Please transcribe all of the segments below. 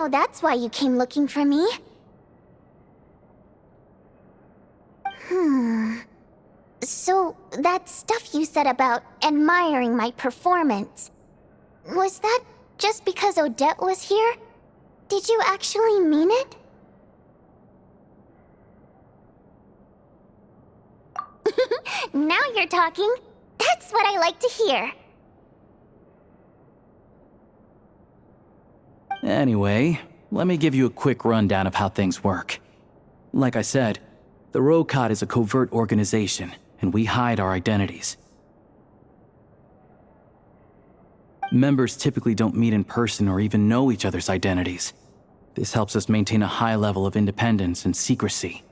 Oh, that's why you came looking for me. So, that stuff you said about admiring my performance, was that just because Odette was here? Did you actually mean it? Now you're talking. That's what I like to hear. Anyway, let me give you a quick rundown of how things work. Like I said, the Rokot is a covert organization, and we hide our identities. Members typically don't meet in person or even know each other's identities. This helps us maintain a high level of independence and secrecy.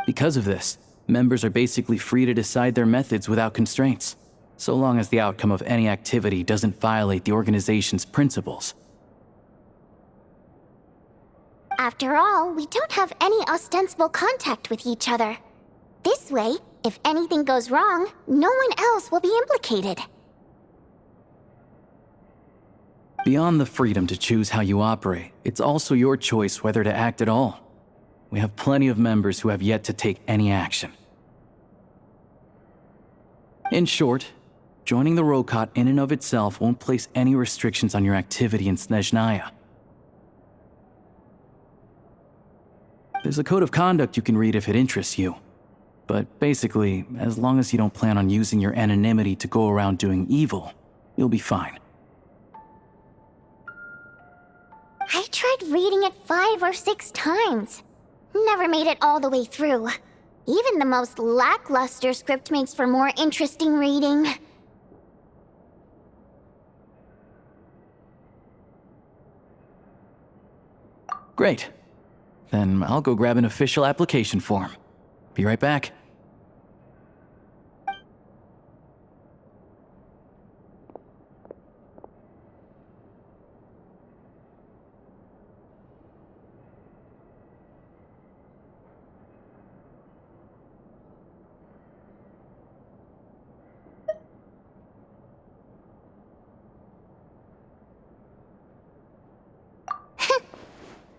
Because of this, members are basically free to decide their methods without constraints, so long as the outcome of any activity doesn't violate the organization's principles. After all, we don't have any ostensible contact with each other. This way, if anything goes wrong, no one else will be implicated. Beyond the freedom to choose how you operate, it's also your choice whether to act at all. We have plenty of members who have yet to take any action. In short, joining the Rokot in and of itself won't place any restrictions on your activity in Snezhnaya. There's a code of conduct you can read if it interests you. But basically, as long as you don't plan on using your anonymity to go around doing evil, you'll be fine. I tried reading it 5 or 6 times. Never made it all the way through. Even the most lackluster script makes for more interesting reading. Great. Then I'll go grab an official application form. Be right back.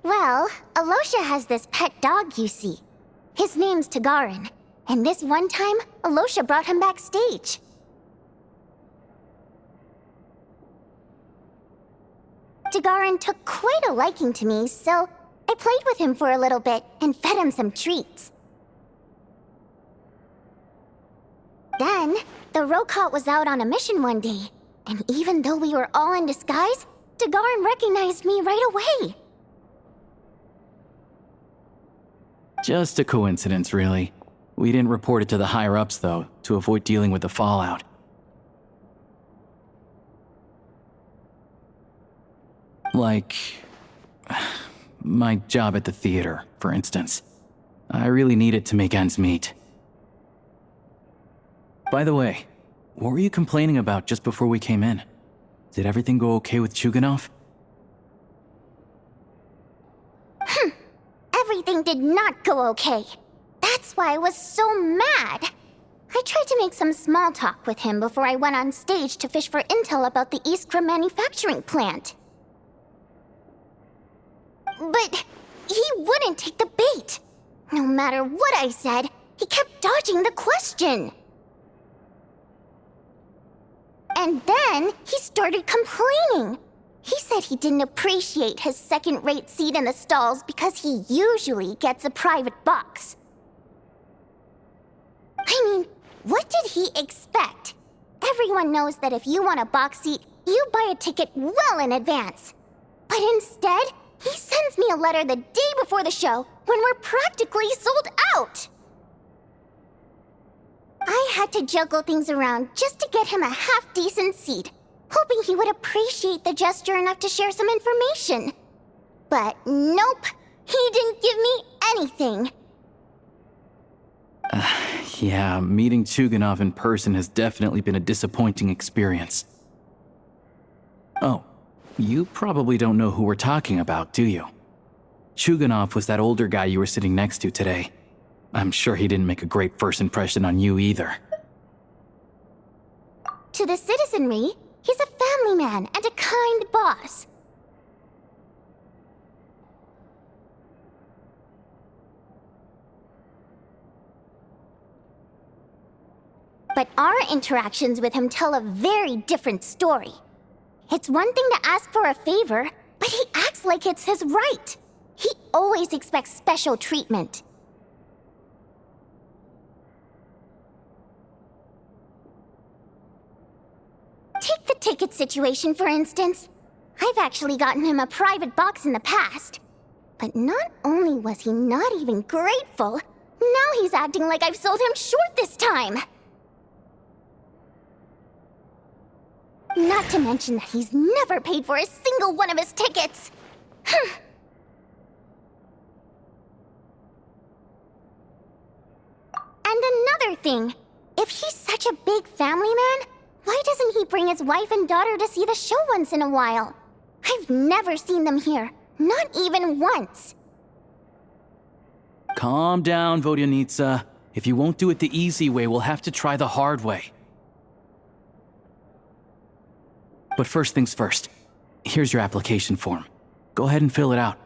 Well, Alosha has this pet dog, you see. His name's Tagarin, and this one time, Alosha brought him backstage. Tagarin took quite a liking to me, so I played with him for a little bit and fed him some treats. Then, the Rokot was out on a mission one day, and even though we were all in disguise, Tagarin recognized me right away. Just a coincidence, really. We didn't report it to the higher-ups, though, to avoid dealing with the fallout. Like, my job at the theater, for instance. I really need it to make ends meet. By the way, what were you complaining about just before we came in? Did everything go okay with Chuganov? Everything did not go okay. That's why I was so mad. I tried to make some small talk with him before I went on stage to fish for intel about the Iskra manufacturing plant. But he wouldn't take the bait. No matter what I said, he kept dodging the question. And then he started complaining. He said he didn't appreciate his second-rate seat in the stalls because he usually gets a private box. I mean, what did he expect? Everyone knows that if you want a box seat, you buy a ticket well in advance. But instead, he sends me a letter the day before the show when we're practically sold out. I had to juggle things around just to get him a half-decent seat, hoping he would appreciate the gesture enough to share some information. But nope, he didn't give me anything. Yeah, meeting Chuganov in person has definitely been a disappointing experience. Oh, you probably don't know who we're talking about, do you? Chuganov was that older guy you were sitting next to today. I'm sure he didn't make a great first impression on you either. To the citizenry, He's a family man and a kind boss. But our interactions with him tell a very different story. It's one thing to ask for a favor, but he acts like it's his right. He always expects special treatment. Take the ticket situation, for instance. I've actually gotten him a private box in the past. But not only was he not even grateful, now he's acting like I've sold him short this time. Not to mention that he's never paid for a single one of his tickets. And another thing, if he's such a big family man, why doesn't he bring his wife and daughter to see the show once in a while? I've never seen them here, not even once. Calm down, Vodyanitsa. If you won't do it the easy way, we'll have to try the hard way. But first things first. Here's your application form. Go ahead and fill it out.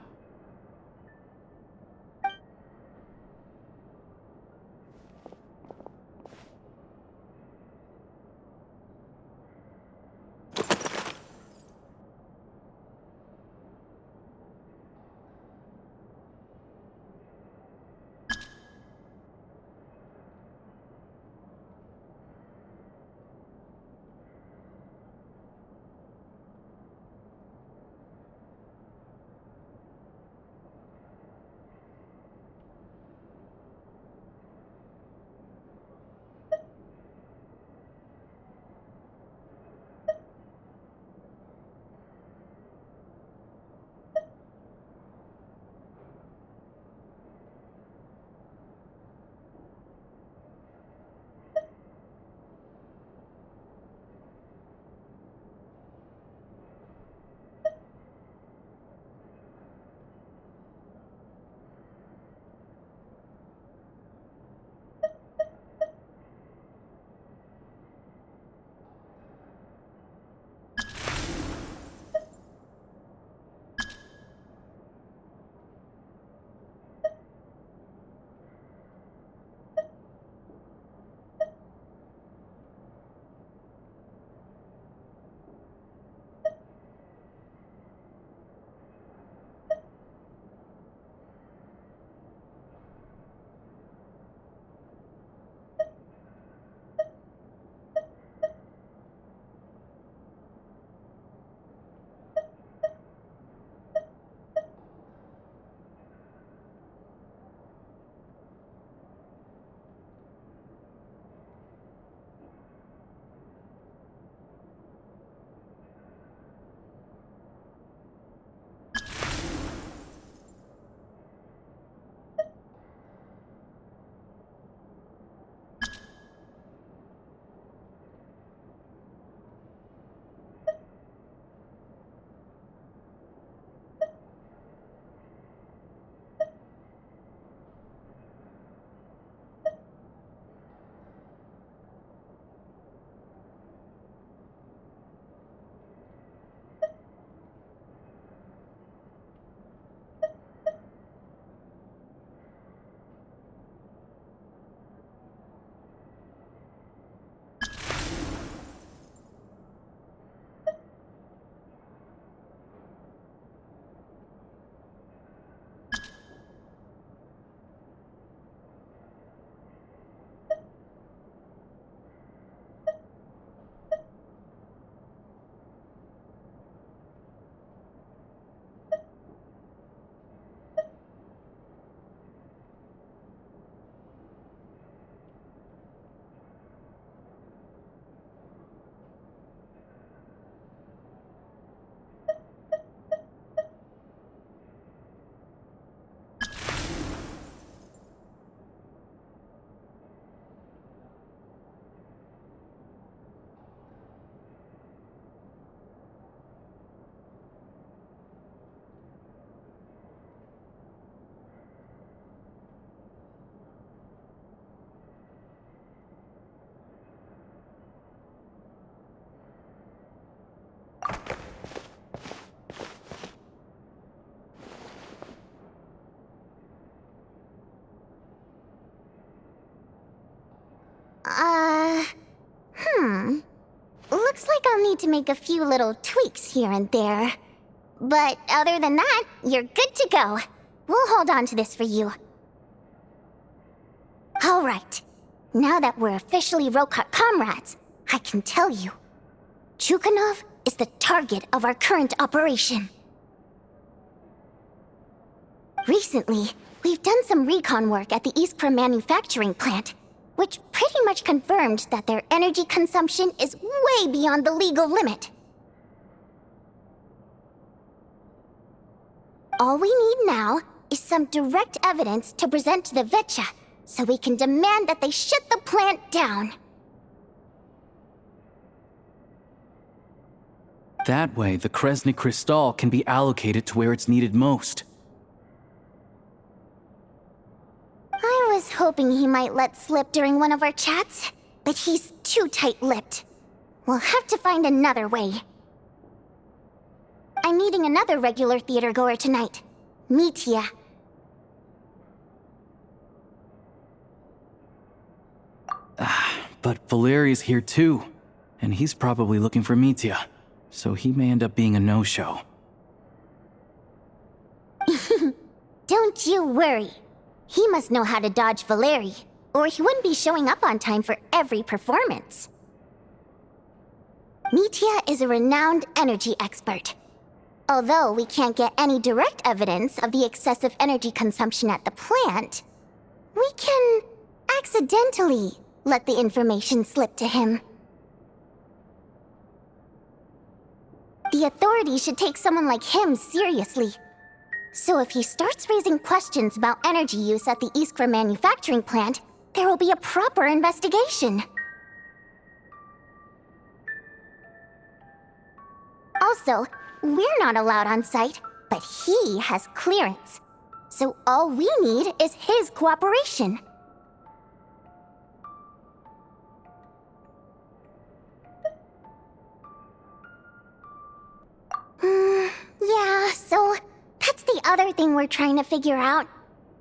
need to make a few little tweaks here and there. But other than that, you're good to go. We'll hold on to this for you. Alright, now that we're officially Rokart comrades, I can tell you. Chukhanov is the target of our current operation. Recently, we've done some recon work at the Iskra manufacturing plant, which pretty much confirmed that their energy consumption is way beyond the legal limit. All we need now is some direct evidence to present to the Vetcha, so we can demand that they shut the plant down. That way, the Kresny Crystal can be allocated to where it's needed most. I was hoping he might let slip during one of our chats, but he's too tight-lipped. We'll have to find another way. I'm meeting another regular theater-goer tonight, Mitya. But Valeri's here too, and he's probably looking for Mitya, so he may end up being a no-show. Don't you worry. He must know how to dodge Valeri, or he wouldn't be showing up on time for every performance. Mitya is a renowned energy expert. Although we can't get any direct evidence of the excessive energy consumption at the plant, we can accidentally let the information slip to him. The authorities should take someone like him seriously. So if he starts raising questions about energy use at the Iskra manufacturing plant, there will be a proper investigation. Also, we're not allowed on site, but he has clearance. So all we need is his cooperation. Yeah, so that's the other thing we're trying to figure out.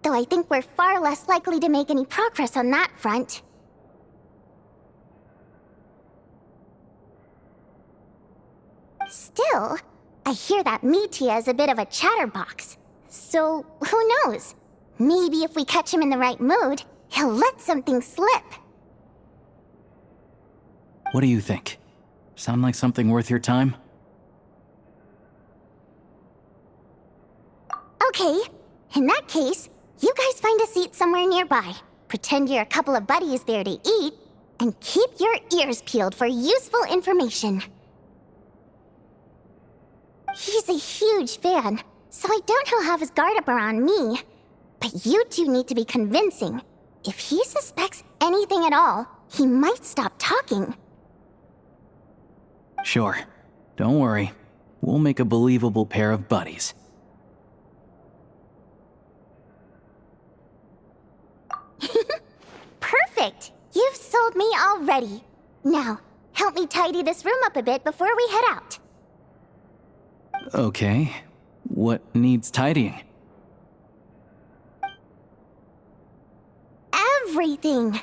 Though I think we're far less likely to make any progress on that front. Still, I hear that Mitya is a bit of a chatterbox. So, who knows? Maybe if we catch him in the right mood, he'll let something slip. What do you think? Sound like something worth your time? Okay, in that case, you guys find a seat somewhere nearby. Pretend you're a couple of buddies there to eat, and keep your ears peeled for useful information. He's a huge fan, so I doubt he'll have his guard up around me. But you two need to be convincing. If he suspects anything at all, he might stop talking. Sure. Don't worry. We'll make a believable pair of buddies. Perfect! You've sold me already. Now, help me tidy this room up a bit before we head out. Okay. What needs tidying? Everything!